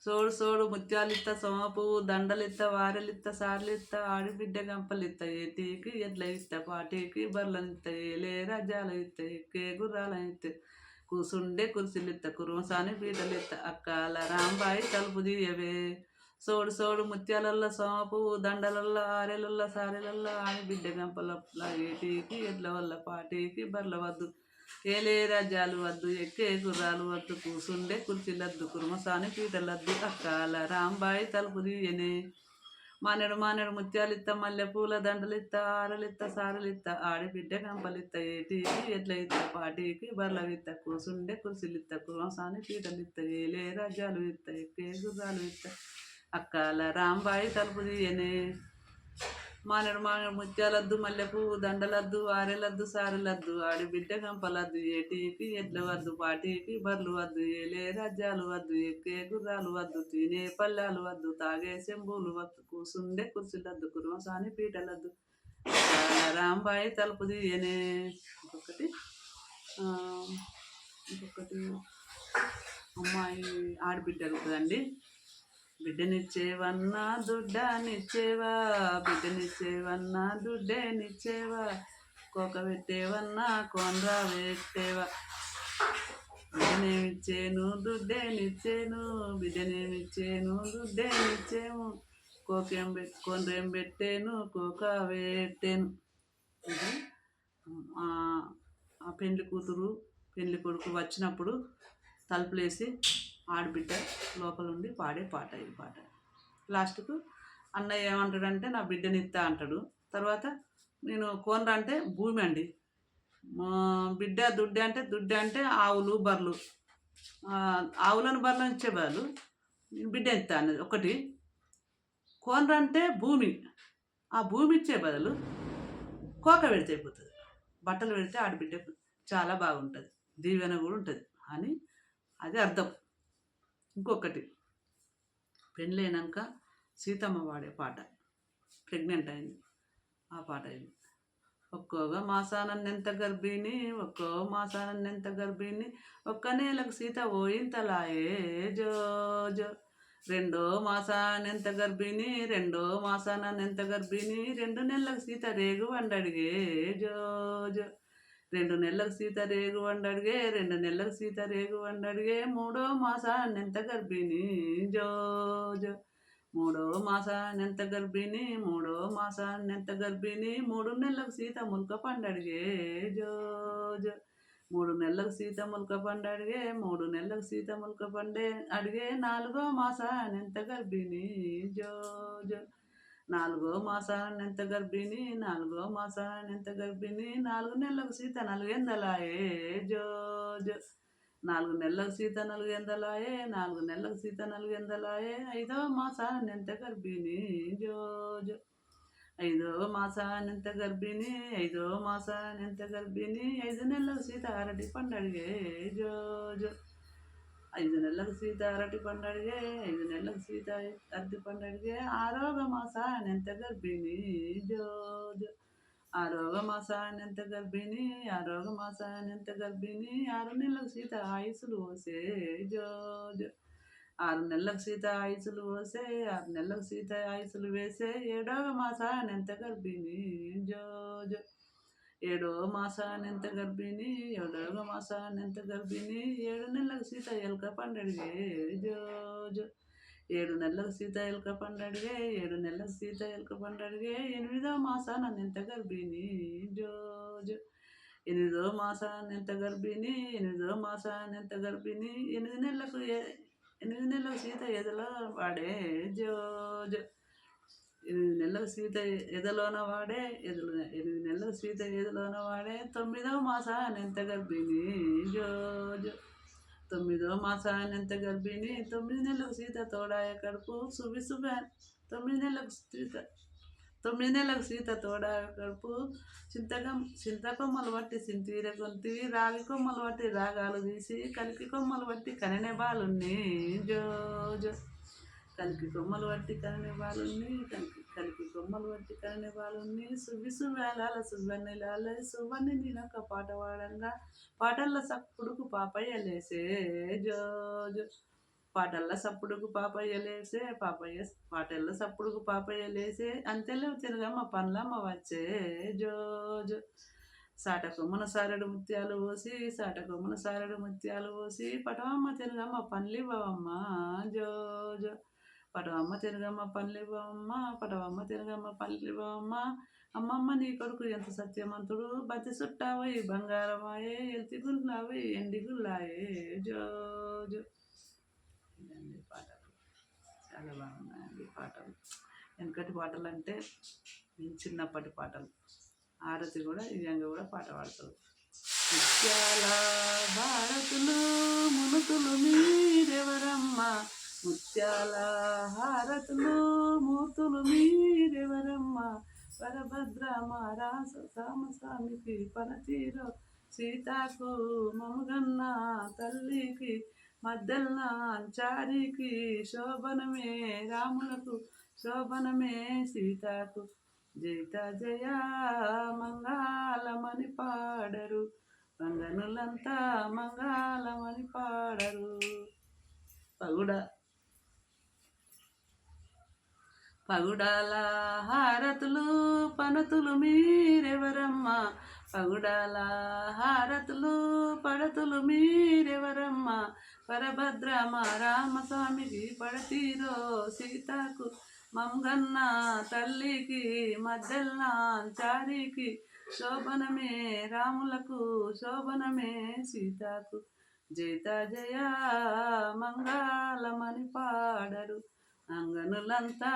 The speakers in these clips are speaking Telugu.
సోడు సోడు ముత్యాలిత్త సోమపువ్వు దండలిత్త వారెలిత్త సార్లిత్త ఆడిబిడ్డ గంపలిత్త ఏటీకి ఎడ్ల ఇత్త పాటీకి బర్లనిత్త ఏలే రాజ్యాలు ఇత్త ఎక్కే గుర్రాలనిత్త కూసుండే కుర్చీలిత్త కురుమసాని పీటలిత్త అక్కాల రాంబాయి తలుపు తీయవే సోడు సోడు ముత్యాలల్ల సోమపువ్వు దండలల్ల ఆరెలల్ల సారెలల్ల ఆడిబిడ్డ గంపల ఏటీకి ఎడ్ల వల్ల పాటీకి బర్ల వద్దు ఏలే రాజ్యాలు వద్దు ఎక్కే గుర్రాలు వద్దు కూసుండే కుర్చీలద్దు కుర్మసాని పీటలద్దు అక్కాల రాంబాయి తలుపు తీయనే మానేడు మానేడు ముత్యాలిత్త మల్లె పూల దండలిత్త ఆరలిత్త సారలిత్త ఆడిబిడ్డ కంపలిత్త ఏటీకి ఎడ్ల ఇత్త పాటీకి బర్ల విత్త కూసుండే కుర్చీలిత్త కుర్మసాని పీటలిత్త ఏలే రాజ్యాలు ఇత్త ఎక్కే గుర్రాలు ఇత్త అక్కాల రాంబాయి తలుపు తీయనే మానేడు మానేడు ముత్యాలద్దు మల్లెపు దండలద్దు ఆరెలద్దు సారెలద్దు ఆడిబిడ్డ గంపలద్దు ఏటీకి ఎడ్ల వద్దు పాటీకి బర్లు వద్దు ఏలే రాజ్యాలు వద్దు ఎక్కే గుర్రాలు వద్దు తినే పల్లెలు వద్దు తాగే చెంబులు వద్దు కూసుండే కుర్చీలద్దు కుర్మసాని పీటలద్దు రాంబాయి తలుపు తీయనే ఇంకొకటి ఇంకొకటి అమ్మాయి ఆడబిడ్డ అడుగుతుందండి. బిడ్డనిచ్చేవన్నా దుడ్డానిచ్చేవా బిడ్డనిచ్చేవన్నా దుడ్డేనిచ్చేవా కోక పెట్టేవన్నా కోనరా పెట్టేవా బిడ్డనేమిచ్చేను దుడ్డేనిచ్చేను బిడ్డనేమిచ్చేను దుడ్డేనిచ్చేము కొనరేం పెట్టేను కోక పెట్టాను. ఇది ఆ పెండ్లి కూతురు పెండ్లి కొడుకు వచ్చినప్పుడు తలుపులేసి ఆడబిడ్డ లోపలుండి పాడే పాట ఈ పాట. లాస్ట్కు అన్నయ్య ఏమంటాడంటే నా బిడ్డనిత్తా అంటాడు. తర్వాత నేను కోనరా అంటే భూమి అండి, బిడ్డ దుడ్డు అంటే ఆవులు బర్రెలు, ఆవులను బర్రెలను ఇచ్చే బదులు బిడ్డ ఇస్తా అన్నది ఒకటి. కోనరా అంటే భూమి, ఆ భూమి ఇచ్చే బదులు కోక పెడితే అయిపోతుంది. బట్టలు పెడితే ఆడబిడ్డకు చాలా బాగుంటుంది, దీవెన కూడా ఉంటుంది అని అది అర్థం. ఇంకొకటి పెళ్ళైనాక సీతమ్మ పాడే పాట, ప్రెగ్నెంట్ అయింది ఆ పాట ఇది. ఒక్కోగా మాసానన్నెంత గర్భిణి ఒక్కో మాసానన్నెంత గర్భిణి ఒక్క నెలకు సీత పోయింతలాయే జో జో రెండో మాసానెంత గర్భిణి రెండో మాసానన్నెంత గర్భిణి 2 నెలలకు సీత రేగు వండడిగే జో జో 2 నెలలకు సీత రేగు వండడిగే 2 నెలలకు సీత రేగు వండడిగే మూడో మాసానెంత గర్భిణి జో జో మూడో మాసానెంత గర్భిణి మూడో మాసానెంత గర్భిణి 3 నెలలకు సీత ముల్క పండడిగే జో జో 3 నెలలకు సీత ముల్క పండడిగే 3 నెలలకు సీత ముల్క పండే అడిగే 4గో మాసానెంత గర్భిణి జో జో 4గో మాసానెంత గర్భిణి 4గో మాసానెంత గర్భిణి 4 నెలలకు సీత నలుగెందలాయే జో జో 4 నెలలకు సీత నలుగెందలాయే 4 నెలలకు సీత నలుగెందలాయే 5వ మాసానెంత గర్భిణి జో జో 5వ మాసానెంత గర్భిణి 5వ మాసానెంత గర్భిణి 5 నెలలకు సీత అరటి పండడిగే జో జో 5 నెలలకు సీత అరటి పండడిగే 5 నెలలకు సీత అరటి పండడిగే 6వ మాసానెంత గర్భిణి జో జో 6వ మాసానెంత గర్భిణి 6వ మాసానెంత గర్భిణి 6 నెలలకు సీత ఆయుసులు పోసే జో జో 6 నెలలకు సీత ఆయుసులు పోసే 6 నెలలకు సీత ఆయుసులు వేసే 7వ మాసానెంత గర్భిణి జో జో 7వ మాసానెంత గర్భిణి 7వ మాసానెంత గర్భిణి 7 నెలలకు సీత ఎలుక పండడిగే జో జో 7 నెలలకు సీత ఎలుక పండడిగే 7 నెలలకు సీత ఎలుక పండడిగే 8వ మాసానెంత గర్భిణి జో జో 8వ మాసానెంత గర్భిణి 8వ మాసానెంత గర్భిణి 8 నెలలకు సీత ఎదలో వాడే జో జో 8 నెలలకు సీత ఎదలోన వాడే 8 నెలలకు సీత ఎదలోన వాడే 9వ మాసానెంత గర్భిణి జో జో 9వ మాసానెంత గర్భిణి 9 నెలలకు సీత తోడాయ కడుపు సుబి సుబి 9 నెలలకు సీత తోడాయ కడుపు చింతకొమ్మలు బట్టి సింతీర గొంతివి రాగి కొమ్మలు బట్టి రాగాలు తీసి కలికి కొమ్మలు బట్టి కనెనే బాలున్ని జో జో కలికి కొమ్మలు బట్టి కనెనే బాలున్ని కలికి కొమ్మలు బట్టి కనెనే బాలున్ని సువ్వి సువ్వాల సువ్వన్నెలాల సువ్వన్ని నేనొక పాట పాడంగా పాటల్లో సప్పుడుకు పాపయ్య లేసే జో జో పాటల్ల సప్పుడుకు పాపయ్య లేసే పాపయ్య పాటల్ల సప్పుడుకు పాపయ్య లేసే అంతెల్లో తిరగమ్మ పండ్లమ్మ వచ్చే జో జో సాటకొమ్మన సారెడు ముత్యాలు పోసి సాటకొమ్మన సారెడు ముత్యాలు పోసి పటవమ్మ తిరగమ్మ పండ్లివ్వవమ్మ జో జో పటవమ్మ తిరగమ్మ పండ్లివ్వవమ్మ పటవమ్మ తిరగమ్మ పండ్లివ్వవమ్మ అమ్మమ్మ నీ కొడుకు ఎంత సత్యవంతుడు బతి చుట్టావై బంగారమాయే ఎల్తి గుల్లావై ఎండి గుల్లాయే జో జో ఇదండి పాటలు చాలా బాగున్నాయండి పాటలు. వెనకటి పాటలు అంటే నేను చిన్నప్పటి పాటలు. ఆరతి కూడా ఇవ్యంగా కూడా పాట పాడతారు. ముత్యాల భారతులు మునుతులు మీరెవరమ్మ ముత్యాల హారతులు మూతులు మీరెవరమ్మ వరభద్ర మారాస సామస్వామికి పరతీరో సీతాకు మముగన్న తల్లికి మద్దెల్న చారికి శోభనమే రాములకు శోభనమే సీతాకు జైత జయ మంగళమని పాడరు మంగనులంతా మంగళమని పాడరు. పగుడాల హారతులు పనతులు మీరెవరమ్మ పగుడాల హారతులు పడతులు మీరెవరమ్మ వరభద్రమ రామస్వామికి పడతీరో సీతాకు మంగన్న తల్లికి మద్దెల్న చారికి శోభనమే రాములకు శోభనమే సీతాకు జైత జయ మంగళమని పాడరు అంగనులంతా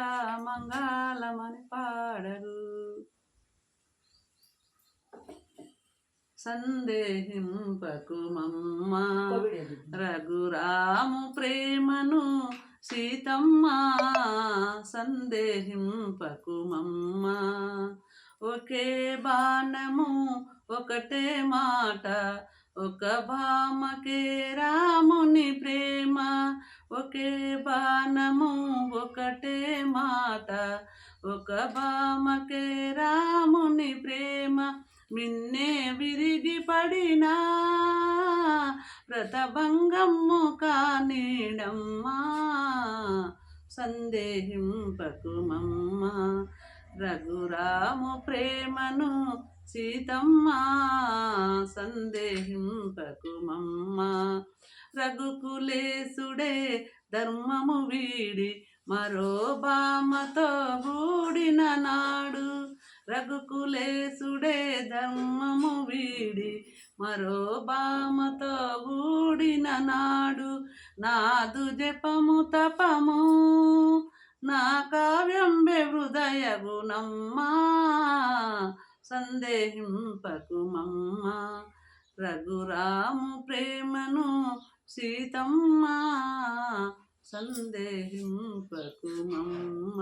మంగళమని పాడరు. సందేహింపకు మమ్మ రఘురాము ప్రేమను సీతమ్మ సందేహింపకు మమ్మ ఒకే బాణము ఒకటే మాట ఒక భామకే రాముని ప్రేమ ఒకే బాణము ఒకటే మాట ఒక భామకే రాముని ప్రేమ మిన్నే విరిగి పడినా వ్రతభంగము కానీడమ్మా సందేహింపకు మమ్మ రఘురాము ప్రేమను సీతమ్మ సందేహింపకు మమ్మ రఘుకులేసుడే ధర్మము వీడి మరో బామతో గూడిన నాడు రఘుకులేసుడే ధర్మము వీడి మరో బామతో గూడిన నాడు నాదు జపము తపము నా కావ్యం హృదయ గుణమ్మా సందేహింపకు మమ్మ రఘురాము ప్రేమను సీతమ్మ సందేహింపకు మమ్మ.